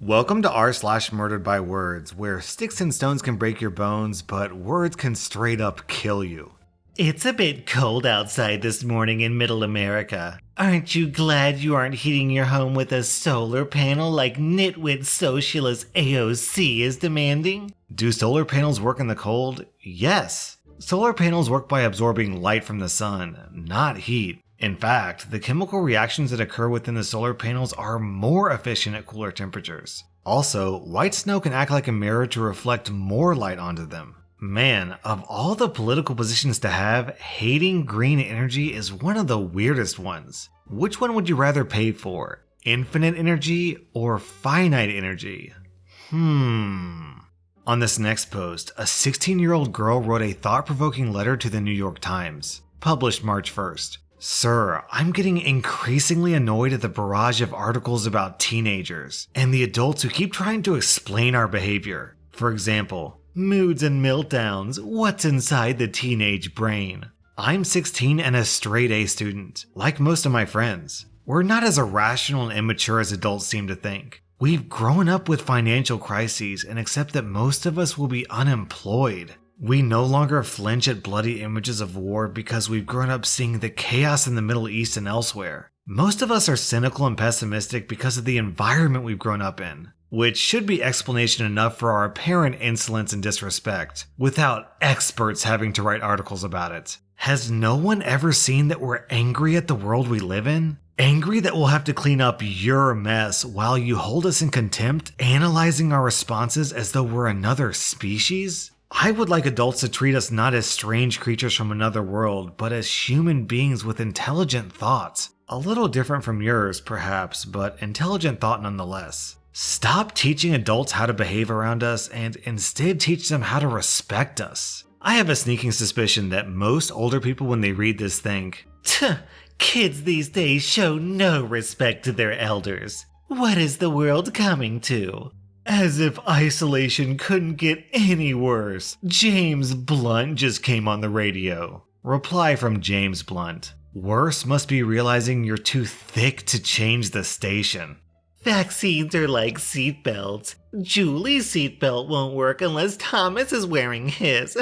Welcome to r/Murderedbywords, where sticks and stones can break your bones, but words can straight up kill you. It's a bit cold outside this morning in Middle America. Aren't you glad you aren't heating your home with a solar panel like nitwit socialist AOC is demanding? Do solar panels work in the cold? Yes. Solar panels work by absorbing light from the sun, not heat. In fact, the chemical reactions that occur within the solar panels are more efficient at cooler temperatures. Also, white snow can act like a mirror to reflect more light onto them. Man, of all the political positions to have, hating green energy is one of the weirdest ones. Which one would you rather pay for? Infinite energy or finite energy? On this next post, a 16-year-old girl wrote a thought-provoking letter to the New York Times, published March 1st. Sir, I'm getting increasingly annoyed at the barrage of articles about teenagers and the adults who keep trying to explain our behavior. For example, moods and meltdowns, what's inside the teenage brain? I'm 16 and a straight A student, like most of my friends. We're not as irrational and immature as adults seem to think. We've grown up with financial crises and accept that most of us will be unemployed. We no longer flinch at bloody images of war because we've grown up seeing the chaos in the Middle East and elsewhere. Most of us are cynical and pessimistic because of the environment we've grown up in, which should be explanation enough for our apparent insolence and disrespect, without experts having to write articles about it. Has no one ever seen that we're angry at the world we live in? Angry that we'll have to clean up your mess while you hold us in contempt, analyzing our responses as though we're another species? I would like adults to treat us not as strange creatures from another world, but as human beings with intelligent thoughts. A little different from yours, perhaps, but intelligent thought nonetheless. Stop teaching adults how to behave around us and instead teach them how to respect us. I have a sneaking suspicion that most older people when they read this think, Kids these days show no respect to their elders. What is the world coming to? As if isolation couldn't get any worse. James Blunt just came on the radio. Reply from James Blunt. Worse must be realizing you're too thick to change the station. Vaccines are like seatbelts. Julie's seatbelt won't work unless Thomas is wearing his.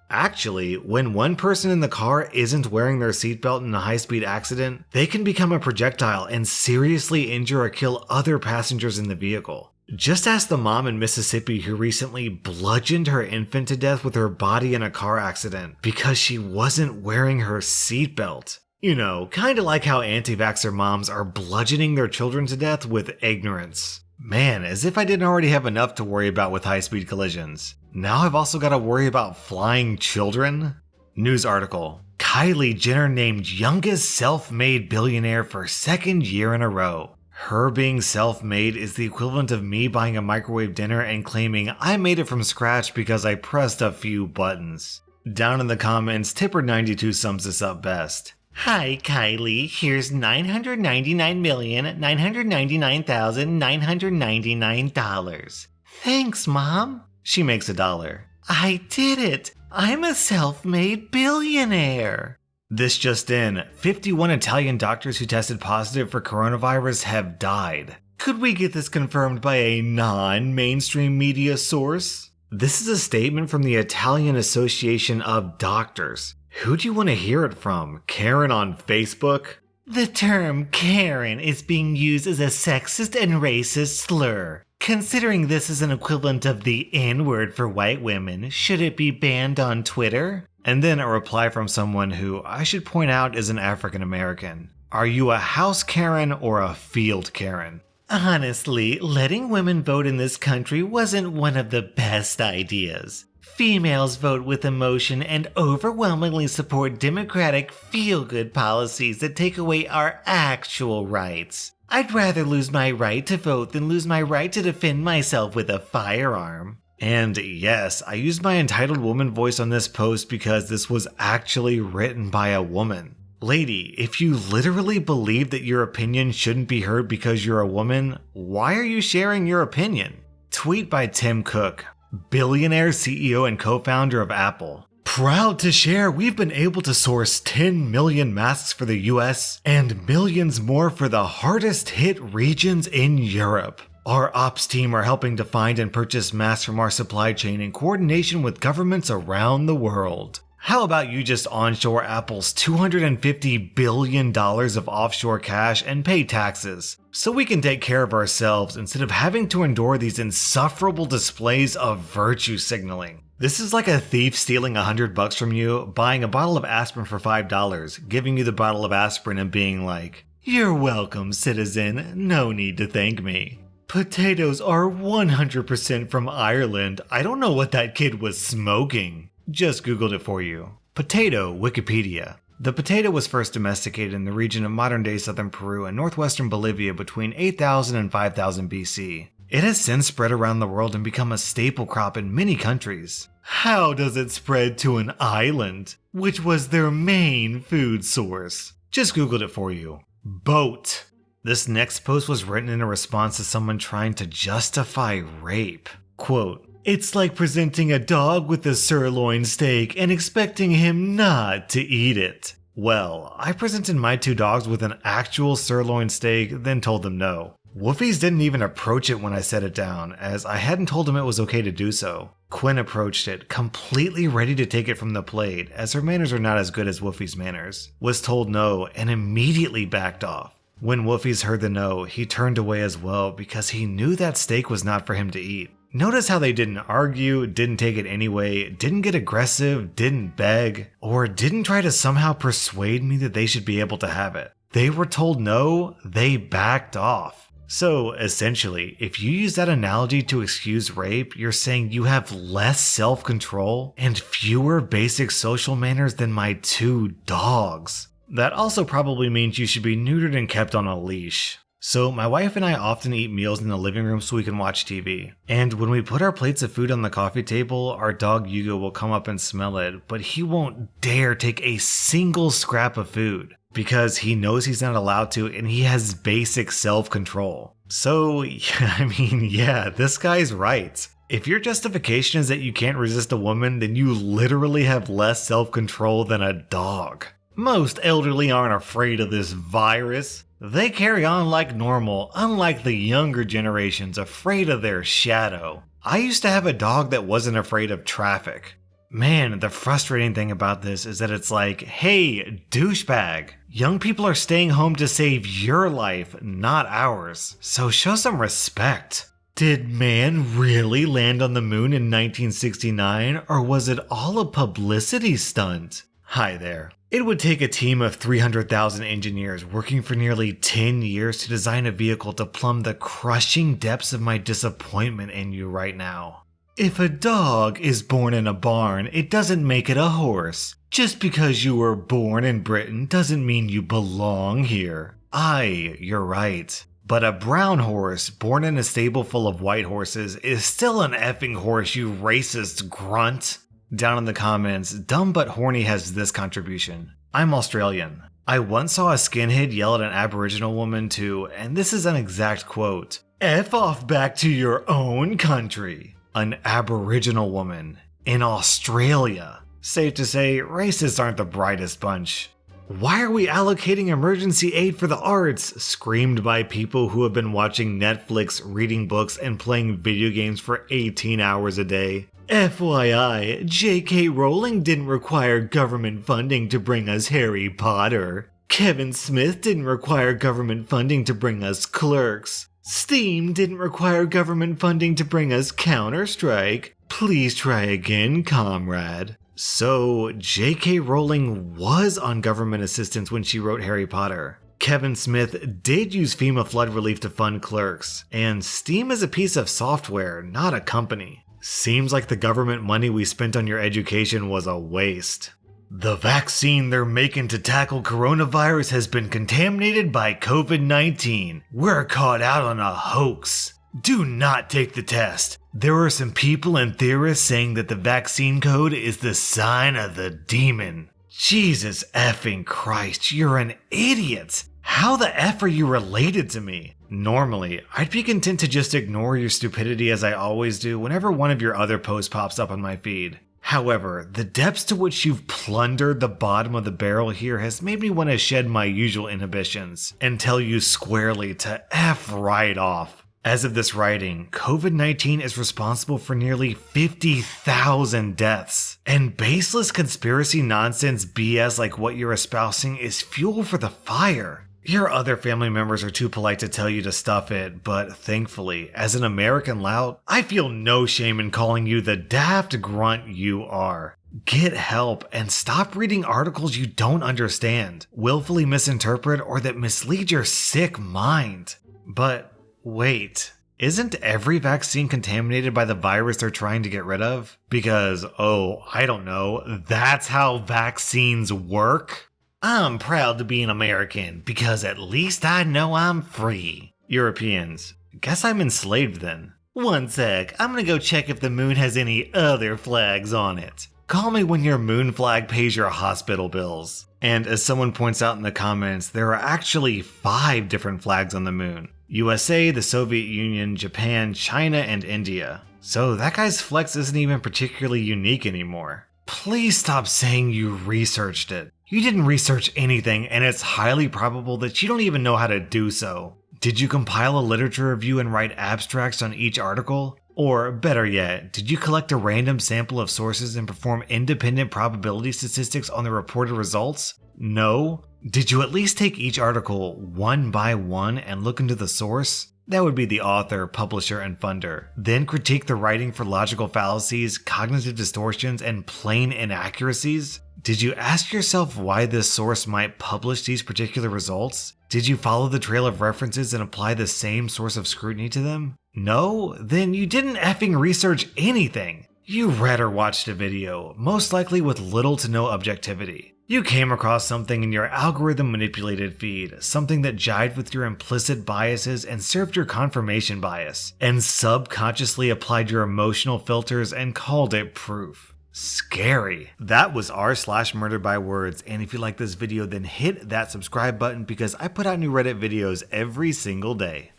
Actually, when one person in the car isn't wearing their seatbelt in a high-speed accident, they can become a projectile and seriously injure or kill other passengers in the vehicle. Just ask the mom in Mississippi who recently bludgeoned her infant to death with her body in a car accident because she wasn't wearing her seatbelt. You know, kinda like how anti-vaxxer moms are bludgeoning their children to death with ignorance. Man, as if I didn't already have enough to worry about with high-speed collisions. Now I've also got to worry about flying children? News article. Kylie Jenner named youngest self-made billionaire for second year in a row. Her being self-made is the equivalent of me buying a microwave dinner and claiming I made it from scratch because I pressed a few buttons. Down in the comments, Tipper92 sums this up best. Hi Kylie, here's $999,999,999. Thanks, Mom. She makes $1. I did it! I'm a self-made billionaire! This just in, 51 Italian doctors who tested positive for coronavirus have died. Could we get this confirmed by a non-mainstream media source? This is a statement from the Italian Association of Doctors. Who do you want to hear it from? Karen on Facebook? The term Karen is being used as a sexist and racist slur. Considering this is an equivalent of the N-word for white women, should it be banned on Twitter? And then a reply from someone who I should point out is an African American. Are you a house Karen or a field Karen? Honestly, letting women vote in this country wasn't one of the best ideas. Females vote with emotion and overwhelmingly support democratic feel-good policies that take away our actual rights. I'd rather lose my right to vote than lose my right to defend myself with a firearm. And yes, I used my entitled woman voice on this post because this was actually written by a woman. Lady, if you literally believe that your opinion shouldn't be heard because you're a woman, why are you sharing your opinion? Tweet by Tim Cook, billionaire CEO and co-founder of Apple. Proud to share we've been able to source 10 million masks for the US and millions more for the hardest hit regions in Europe. Our ops team are helping to find and purchase masks from our supply chain in coordination with governments around the world. How about you just onshore Apple's $250 billion of offshore cash and pay taxes, so we can take care of ourselves instead of having to endure these insufferable displays of virtue signaling. This is like a thief stealing $100 from you, buying a bottle of aspirin for $5, giving you the bottle of aspirin and being like, "You're welcome, citizen, no need to thank me." Potatoes are 100% from Ireland. I don't know what that kid was smoking. Just Googled it for you. Potato, Wikipedia. The potato was first domesticated in the region of modern-day southern Peru and northwestern Bolivia between 8000 and 5000 BC. It has since spread around the world and become a staple crop in many countries. How does it spread to an island, which was their main food source? Just Googled it for you. Boat. This next post was written in a response to someone trying to justify rape. Quote, "It's like presenting a dog with a sirloin steak and expecting him not to eat it." Well, I presented my 2 dogs with an actual sirloin steak, then told them no. Wolfies didn't even approach it when I set it down, as I hadn't told him it was okay to do so. Quinn approached it, completely ready to take it from the plate, as her manners are not as good as Wolfie's manners. Was told no, and immediately backed off. When Wolfies heard the no, he turned away as well because he knew that steak was not for him to eat. Notice how they didn't argue, didn't take it anyway, didn't get aggressive, didn't beg, or didn't try to somehow persuade me that they should be able to have it. They were told no, they backed off. So essentially, if you use that analogy to excuse rape, you're saying you have less self-control and fewer basic social manners than my 2 dogs. That also probably means you should be neutered and kept on a leash. So my wife and I often eat meals in the living room so we can watch TV. And when we put our plates of food on the coffee table, our dog Hugo will come up and smell it, but he won't dare take a single scrap of food because he knows he's not allowed to and he has basic self-control. So, yeah, this guy's right. If your justification is that you can't resist a woman, then you literally have less self-control than a dog. Most elderly aren't afraid of this virus. They carry on like normal, unlike the younger generations afraid of their shadow. I used to have a dog that wasn't afraid of traffic. Man, the frustrating thing about this is that it's like, hey, douchebag, young people are staying home to save your life, not ours. So show some respect. Did man really land on the moon in 1969, or was it all a publicity stunt? Hi there. It would take a team of 300,000 engineers working for nearly 10 years to design a vehicle to plumb the crushing depths of my disappointment in you right now. If a dog is born in a barn, it doesn't make it a horse. Just because you were born in Britain doesn't mean you belong here. Aye, you're right. But a brown horse born in a stable full of white horses is still an effing horse, you racist grunt. Down in the comments, Dumb But Horny has this contribution. I'm Australian. I once saw a skinhead yell at an Aboriginal woman to, and this is an exact quote, "F off back to your own country." An Aboriginal woman in Australia. Safe to say, racists aren't the brightest bunch. Why are we allocating emergency aid for the arts? Screamed by people who have been watching Netflix, reading books, and playing video games for 18 hours a day. FYI, J.K. Rowling didn't require government funding to bring us Harry Potter. Kevin Smith didn't require government funding to bring us Clerks. Steam didn't require government funding to bring us Counter-Strike. Please try again, comrade. So, J.K. Rowling was on government assistance when she wrote Harry Potter. Kevin Smith did use FEMA flood relief to fund Clerks, and Steam is a piece of software, not a company. Seems like the government money we spent on your education was a waste. The vaccine they're making to tackle coronavirus has been contaminated by COVID-19. We're caught out on a hoax. Do not take the test. There are some people and theorists saying that the vaccine code is the sign of the demon. Jesus effing Christ, you're an idiot. How the F are you related to me? Normally, I'd be content to just ignore your stupidity as I always do whenever one of your other posts pops up on my feed. However, the depths to which you've plundered the bottom of the barrel here has made me want to shed my usual inhibitions and tell you squarely to F right off. As of this writing, COVID-19 is responsible for nearly 50,000 deaths. And baseless conspiracy nonsense BS like what you're espousing is fuel for the fire. Your other family members are too polite to tell you to stuff it, but thankfully, as an American lout, I feel no shame in calling you the daft grunt you are. Get help and stop reading articles you don't understand, willfully misinterpret, or that mislead your sick mind. But wait, isn't every vaccine contaminated by the virus they're trying to get rid of? Because, I don't know, that's how vaccines work? I'm proud to be an American because at least I know I'm free. Europeans, guess I'm enslaved then. One sec, I'm gonna go check if the moon has any other flags on it. Call me when your moon flag pays your hospital bills. And as someone points out in the comments, there are actually 5 different flags on the moon. USA, the Soviet Union, Japan, China, and India. So that guy's flex isn't even particularly unique anymore. Please stop saying you researched it. You didn't research anything, and it's highly probable that you don't even know how to do so. Did you compile a literature review and write abstracts on each article? Or, better yet, did you collect a random sample of sources and perform independent probability statistics on the reported results? No? Did you at least take each article one by one and look into the source? That would be the author, publisher, and funder. Then critique the writing for logical fallacies, cognitive distortions, and plain inaccuracies? Did you ask yourself why this source might publish these particular results? Did you follow the trail of references and apply the same source of scrutiny to them? No? Then you didn't effing research anything. You read or watched a video, most likely with little to no objectivity. You came across something in your algorithm manipulated feed, something that jived with your implicit biases and served your confirmation bias, and subconsciously applied your emotional filters and called it proof. Scary. That was rSlash Murderedbywords, and if you like this video then hit that subscribe button because I put out new Reddit videos every single day.